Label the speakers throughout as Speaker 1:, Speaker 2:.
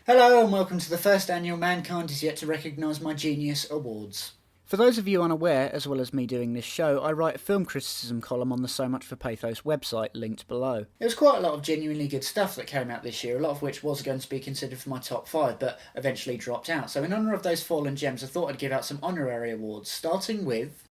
Speaker 1: Hello and welcome to the first annual Mankind Is Yet to Recognise My Genius Awards.
Speaker 2: For those of you unaware, as well as me doing this show, I write a film criticism column on the So Much for Pathos website, linked below.
Speaker 1: There was quite a lot of genuinely good stuff that came out this year, a lot of which was going to be considered for my top 5, but eventually dropped out. So in honour of those fallen gems, I thought I'd give out some honorary awards, starting with...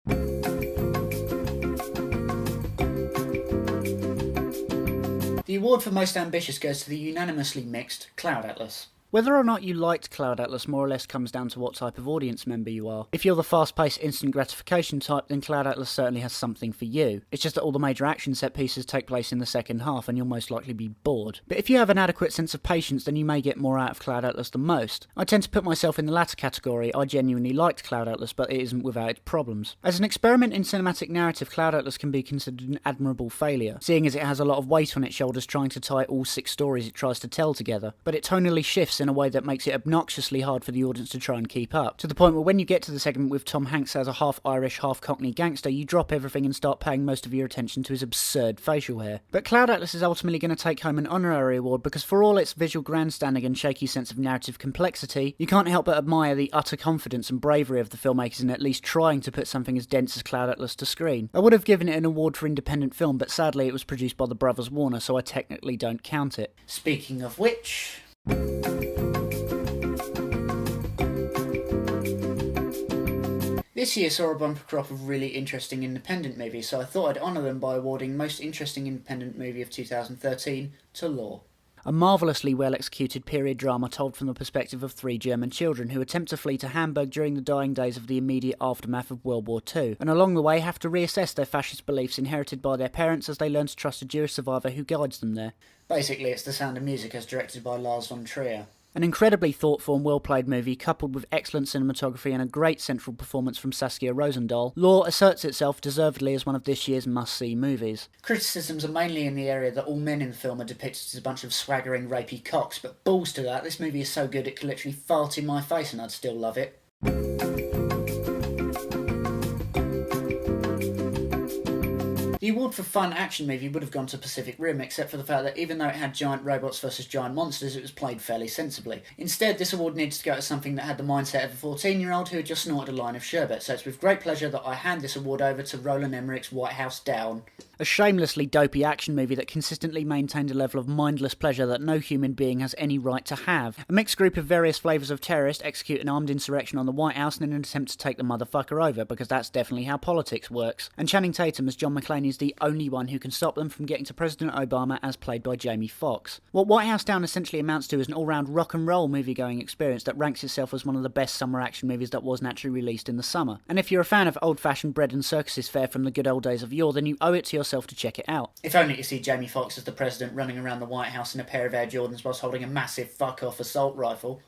Speaker 1: The award for Most Ambitious goes to the unanimously mixed Cloud Atlas.
Speaker 2: Whether or not you liked Cloud Atlas more or less comes down to what type of audience member you are. If you're the fast-paced instant gratification type, then Cloud Atlas certainly has something for you. It's just that all the major action set pieces take place in the second half and you'll most likely be bored. But if you have an adequate sense of patience, then you may get more out of Cloud Atlas than most. I tend to put myself in the latter category. I genuinely liked Cloud Atlas, but it isn't without its problems. As an experiment in cinematic narrative, Cloud Atlas can be considered an admirable failure, seeing as it has a lot of weight on its shoulders trying to tie all 6 stories it tries to tell together. But it tonally shifts in a way that makes it obnoxiously hard for the audience to try and keep up, to the point where when you get to the segment with Tom Hanks as a half-Irish, half-Cockney gangster, you drop everything and start paying most of your attention to his absurd facial hair. But Cloud Atlas is ultimately going to take home an honorary award because for all its visual grandstanding and shaky sense of narrative complexity, you can't help but admire the utter confidence and bravery of the filmmakers in at least trying to put something as dense as Cloud Atlas to screen. I would have given it an award for independent film, but sadly it was produced by the brothers Warner, so I technically don't count it.
Speaker 1: Speaking of which... This year saw a bumper crop of really interesting independent movies, so I thought I'd honour them by awarding Most Interesting Independent Movie of 2013 to Law.
Speaker 2: A marvellously well-executed period drama told from the perspective of 3 German children who attempt to flee to Hamburg during the dying days of the immediate aftermath of World War II, and along the way have to reassess their fascist beliefs inherited by their parents as they learn to trust a Jewish survivor who guides them there.
Speaker 1: Basically, it's The Sound of Music as directed by Lars von Trier.
Speaker 2: An incredibly thoughtful and well-played movie, coupled with excellent cinematography and a great central performance from Saskia Rosendahl, Law asserts itself deservedly as one of this year's must-see movies.
Speaker 1: Criticisms are mainly in the area that all men in the film are depicted as a bunch of swaggering, rapey cocks, but balls to that, this movie is so good it could literally fart in my face and I'd still love it. The award for Fun Action Movie would have gone to Pacific Rim, except for the fact that even though it had giant robots versus giant monsters, it was played fairly sensibly. Instead, this award needs to go to something that had the mindset of a 14-year-old who had just snorted a line of sherbet, so it's with great pleasure that I hand this award over to Roland Emmerich's White House Down.
Speaker 2: A shamelessly dopey action movie that consistently maintained a level of mindless pleasure that no human being has any right to have. A mixed group of various flavours of terrorists execute an armed insurrection on the White House in an attempt to take the motherfucker over, because that's definitely how politics works. And Channing Tatum as John McClane is the only one who can stop them from getting to President Obama, as played by Jamie Foxx. What White House Down essentially amounts to is an all-round rock and roll movie-going experience that ranks itself as one of the best summer action movies that was naturally released in the summer. And if you're a fan of old-fashioned bread and circuses fare from the good old days of yore, then you owe it to yourself to check it out.
Speaker 1: If only to see Jamie Foxx as the president running around the White House in a pair of Air Jordans whilst holding a massive fuck-off assault rifle.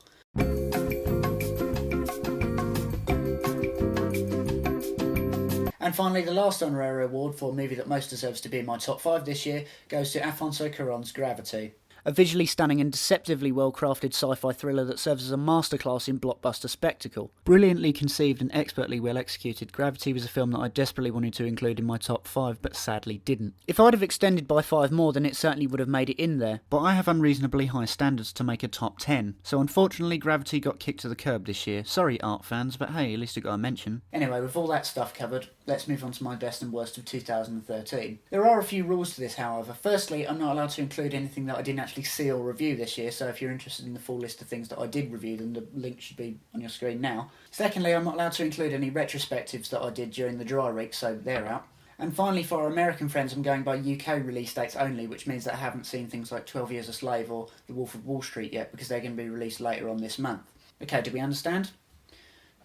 Speaker 1: And finally, the last honorary award for a movie that most deserves to be in my top 5 this year goes to Alfonso Cuarón's Gravity.
Speaker 2: A visually stunning and deceptively well-crafted sci-fi thriller that serves as a masterclass in blockbuster spectacle. Brilliantly conceived and expertly well-executed, Gravity was a film that I desperately wanted to include in my top 5, but sadly didn't. If I'd have extended by 5 more, then it certainly would have made it in there, but I have unreasonably high standards to make a top 10, so unfortunately Gravity got kicked to the curb this year. Sorry, art fans, but hey, at least it got a mention.
Speaker 1: Anyway, with all that stuff covered, let's move on to my best and worst of 2013. There are a few rules to this, however. Firstly, I'm not allowed to include anything that I didn't actually see or review this year, so if you're interested in the full list of things that I did review, then the link should be on your screen now. Secondly, I'm not allowed to include any retrospectives that I did during the dry week, so they're out. And finally, for our American friends, I'm going by UK release dates only, which means that I haven't seen things like 12 Years a Slave or The Wolf of Wall Street yet, because they're going to be released later on this month. Okay, do we understand?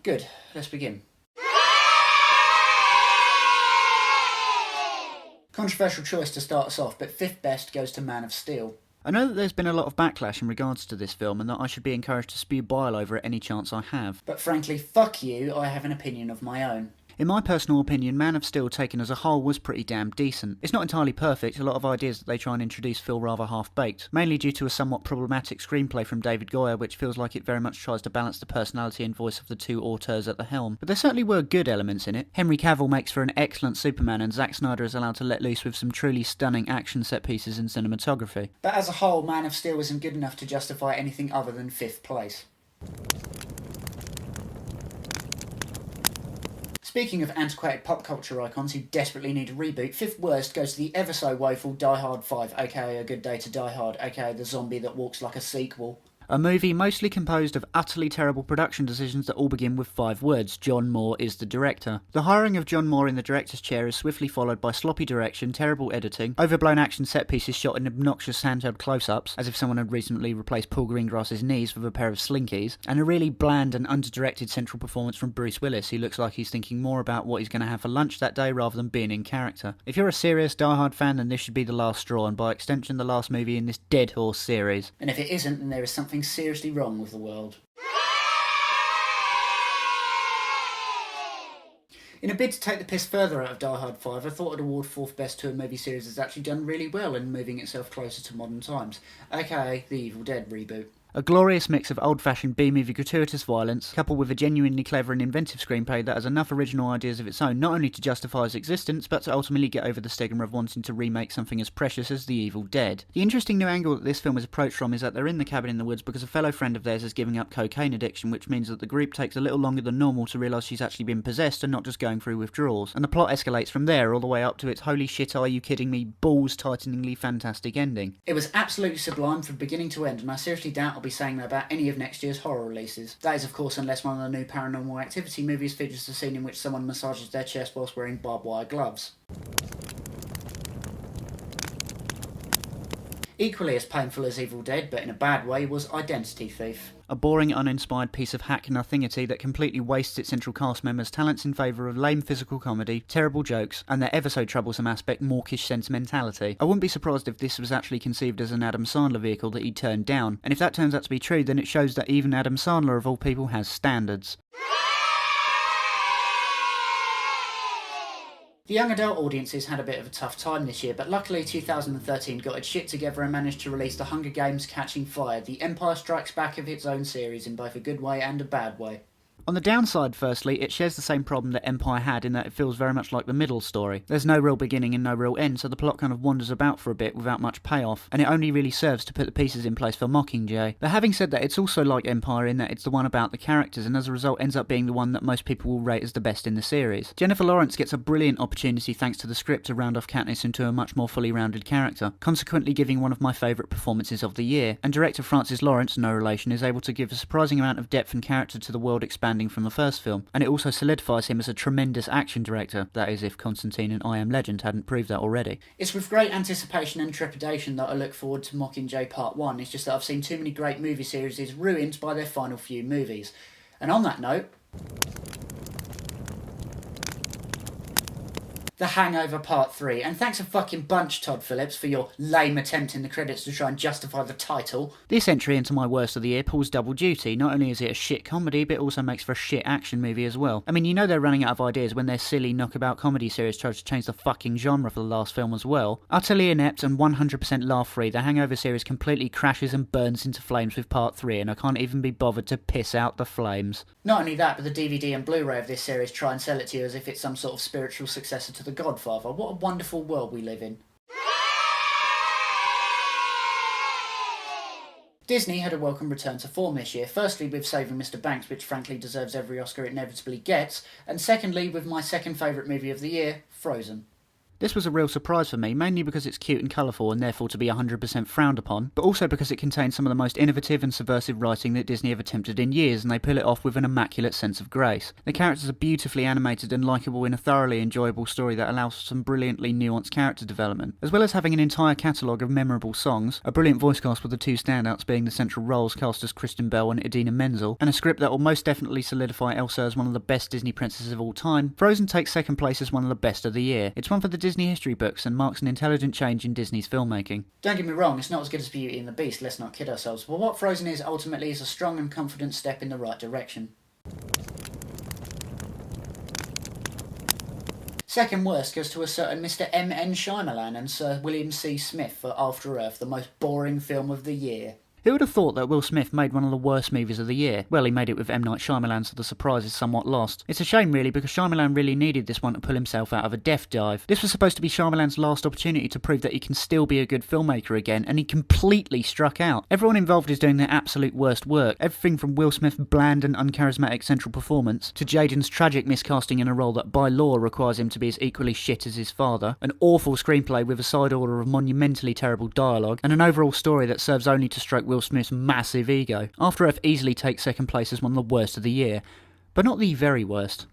Speaker 1: Good, let's begin. Controversial choice to start us off, but 5th best goes to Man of Steel.
Speaker 2: I know that there's been a lot of backlash in regards to this film and that I should be encouraged to spew bile over it any chance I have.
Speaker 1: But frankly, fuck you, I have an opinion of my own.
Speaker 2: In my personal opinion, Man of Steel taken as a whole was pretty damn decent. It's not entirely perfect, a lot of ideas that they try and introduce feel rather half-baked, mainly due to a somewhat problematic screenplay from David Goyer which feels like it very much tries to balance the personality and voice of the two auteurs at the helm. But there certainly were good elements in it. Henry Cavill makes for an excellent Superman, and Zack Snyder is allowed to let loose with some truly stunning action set pieces and cinematography.
Speaker 1: But as a whole, Man of Steel isn't good enough to justify anything other than 5th place. Speaking of antiquated pop culture icons who desperately need a reboot, 5th worst goes to the ever so woeful Die Hard 5, aka A Good Day to Die Hard, aka The Zombie That Walks Like a Sequel.
Speaker 2: A movie mostly composed of utterly terrible production decisions that all begin with 5 words: John Moore is the director. The hiring of John Moore in the director's chair is swiftly followed by sloppy direction, terrible editing, overblown action set pieces shot in obnoxious handheld close-ups, as if someone had recently replaced Paul Greengrass's knees with a pair of slinkies, and a really bland and underdirected central performance from Bruce Willis, who looks like he's thinking more about what he's going to have for lunch that day rather than being in character. If you're a serious Die Hard fan, then this should be the last straw, and by extension the last movie in this dead horse series.
Speaker 1: And if it isn't, then there is something seriously wrong with the world. In a bid to take the piss further out of Die Hard 5, I thought I'd award 4th best to a movie series that's actually done really well in moving itself closer to modern times, aka the Evil Dead reboot.
Speaker 2: A glorious mix of old-fashioned B-movie gratuitous violence, coupled with a genuinely clever and inventive screenplay that has enough original ideas of its own not only to justify its existence, but to ultimately get over the stigma of wanting to remake something as precious as The Evil Dead. The interesting new angle that this film is approached from is that they're in the cabin in the woods because a fellow friend of theirs is giving up cocaine addiction, which means that the group takes a little longer than normal to realise she's actually been possessed and not just going through withdrawals. And the plot escalates from there all the way up to its holy shit are you kidding me balls-tighteningly fantastic ending.
Speaker 1: It was absolutely sublime from beginning to end, and I seriously doubt I'll be saying that about any of next year's horror releases. That is, of course, unless one of the new Paranormal Activity movies features a scene in which someone massages their chest whilst wearing barbed wire gloves. Equally as painful as Evil Dead, but in a bad way, was Identity Thief.
Speaker 2: A boring, uninspired piece of hack nothingity that completely wastes its central cast members' talents in favour of lame physical comedy, terrible jokes, and their ever so troublesome aspect, mawkish sentimentality. I wouldn't be surprised if this was actually conceived as an Adam Sandler vehicle that he turned down, and if that turns out to be true, then it shows that even Adam Sandler of all people has standards.
Speaker 1: The young adult audiences had a bit of a tough time this year, but luckily 2013 got its shit together and managed to release The Hunger Games Catching Fire, the Empire Strikes Back of its own series in both a good way and a bad way.
Speaker 2: On the downside, firstly, it shares the same problem that Empire had in that it feels very much like the middle story. There's no real beginning and no real end, so the plot kind of wanders about for a bit without much payoff, and it only really serves to put the pieces in place for Mockingjay. But having said that, it's also like Empire in that it's the one about the characters, and as a result ends up being the one that most people will rate as the best in the series. Jennifer Lawrence gets a brilliant opportunity thanks to the script to round off Katniss into a much more fully rounded character, consequently giving one of my favourite performances of the year, and director Francis Lawrence, no relation, is able to give a surprising amount of depth and character to the world expanding from the first film, and it also solidifies him as a tremendous action director, that is if Constantine and I Am Legend hadn't proved that already.
Speaker 1: It's with great anticipation and trepidation that I look forward to Mockingjay Part 1, it's just that I've seen too many great movie series ruined by their final few movies. And on that note, The Hangover Part 3, and thanks a fucking bunch, Todd Phillips, for your lame attempt in the credits to try and justify the title.
Speaker 2: This entry into my worst of the year pulls double duty. Not only is it a shit comedy, but it also makes for a shit action movie as well. I mean, you know they're running out of ideas when their silly knockabout comedy series tries to change the fucking genre for the last film as well. Utterly inept and 100% laugh-free, the Hangover series completely crashes and burns into flames with Part 3, and I can't even be bothered to piss out the flames.
Speaker 1: Not only that, but the DVD and Blu-ray of this series try and sell it to you as if it's some sort of spiritual successor to The Godfather. What a wonderful world we live in. Disney had a welcome return to form this year, firstly with Saving Mr. Banks, which frankly deserves every Oscar it inevitably gets, and secondly with my second favourite movie of the year, Frozen.
Speaker 2: This was a real surprise for me, mainly because it's cute and colourful and therefore to be 100% frowned upon, but also because it contains some of the most innovative and subversive writing that Disney have attempted in years, and they pull it off with an immaculate sense of grace. The characters are beautifully animated and likeable in a thoroughly enjoyable story that allows for some brilliantly nuanced character development, as well as having an entire catalogue of memorable songs, a brilliant voice cast with the two standouts being the central roles cast as Kristen Bell and Idina Menzel, and a script that will most definitely solidify Elsa as one of the best Disney princesses of all time. Frozen takes second place as one of the best of the year. It's one for the Disney history books and marks an intelligent change in Disney's filmmaking.
Speaker 1: Don't get me wrong, it's not as good as Beauty and the Beast, let's not kid ourselves, but what Frozen is ultimately is a strong and confident step in the right direction. Second worst goes to a certain Mr. M.N. Shyamalan and Sir William C. Smith for After Earth, the most boring film of the year.
Speaker 2: Who would have thought that Will Smith made one of the worst movies of the year? Well, he made it with M. Night Shyamalan, so the surprise is somewhat lost. It's a shame, really, because Shyamalan really needed this one to pull himself out of a death dive. This was supposed to be Shyamalan's last opportunity to prove that he can still be a good filmmaker again, and he completely struck out. Everyone involved is doing their absolute worst work. Everything from Will Smith's bland and uncharismatic central performance, to Jaden's tragic miscasting in a role that by law requires him to be as equally shit as his father, an awful screenplay with a side order of monumentally terrible dialogue, and an overall story that serves only to stroke Will Smith's massive ego. After Earth easily takes second place as one of the worst of the year, but not the very worst.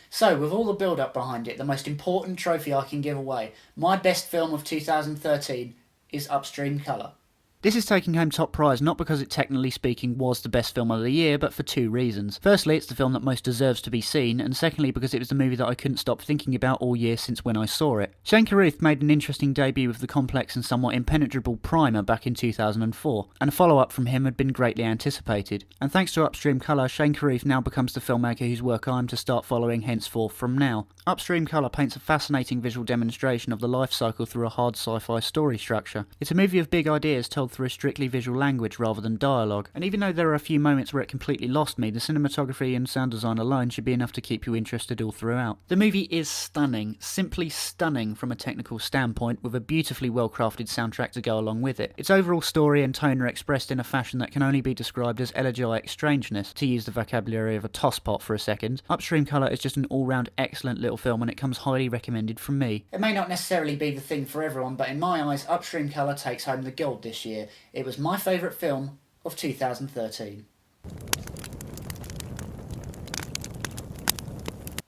Speaker 1: So, with all the build-up behind it, the most important trophy I can give away, my best film of 2013 is Upstream Colour.
Speaker 2: This is taking home top prize not because it technically speaking was the best film of the year, but for two reasons. Firstly, it's the film that most deserves to be seen, and secondly because it was the movie that I couldn't stop thinking about all year since when I saw it. Shane Carruth made an interesting debut with the complex and somewhat impenetrable Primer back in 2004, and a follow-up from him had been greatly anticipated. And thanks to Upstream Colour, Shane Carruth now becomes the filmmaker whose work I am to start following henceforth from now. Upstream Colour paints a fascinating visual demonstration of the life cycle through a hard sci-fi story structure. It's a movie of big ideas told through a strictly visual language rather than dialogue, and even though there are a few moments where it completely lost me, the cinematography and sound design alone should be enough to keep you interested all throughout. The movie is stunning, simply stunning from a technical standpoint, with a beautifully well-crafted soundtrack to go along with it. Its overall story and tone are expressed in a fashion that can only be described as elegiac strangeness, to use the vocabulary of a tosspot for a second. Upstream Colour is just an all-round excellent little film, and it comes highly recommended from me.
Speaker 1: It may not necessarily be the thing for everyone, but in my eyes, Upstream Colour takes home the gold this year. It was my favourite film of 2013.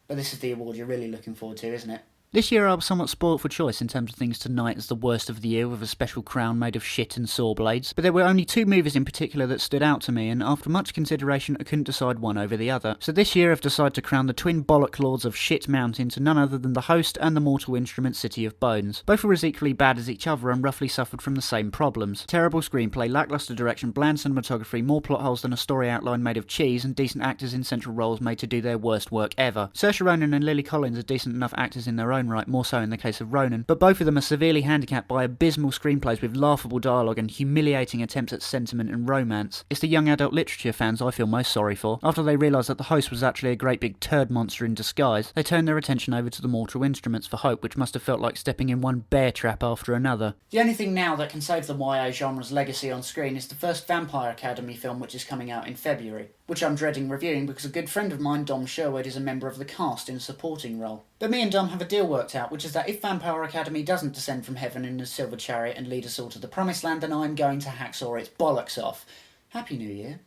Speaker 1: But this is the award you're really looking forward to, isn't it?
Speaker 2: This year I was somewhat spoilt for choice in terms of things to knight as the worst of the year with a special crown made of shit and saw blades, but there were only two movies in particular that stood out to me, and after much consideration I couldn't decide one over the other. So this year I've decided to crown the twin bollock lords of Shit Mountain to none other than The Host and the Mortal Instrument City of Bones. Both were as equally bad as each other and roughly suffered from the same problems. Terrible screenplay, lacklustre direction, bland cinematography, more plot holes than a story outline made of cheese, and decent actors in central roles made to do their worst work ever. Saoirse Ronan and Lily Collins are decent enough actors in their own right, more so in the case of Ronan, but both of them are severely handicapped by abysmal screenplays with laughable dialogue and humiliating attempts at sentiment and romance. It's the young adult literature fans I feel most sorry for. After they realised that The Host was actually a great big turd monster in disguise, they turned their attention over to the Mortal Instruments for hope, which must have felt like stepping in one bear trap after another.
Speaker 1: The only thing now that can save the YA genre's legacy on screen is the first Vampire Academy film, which is coming out in February, which I'm dreading reviewing because a good friend of mine, Dom Sherwood, is a member of the cast in a supporting role. But me and Dom have a deal worked out, which is that if Vampire Academy doesn't descend from heaven in a silver chariot and lead us all to the promised land, then I'm going to hacksaw its bollocks off. Happy New Year.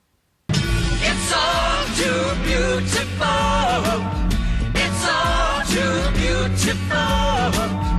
Speaker 3: It's all too beautiful. It's all too beautiful.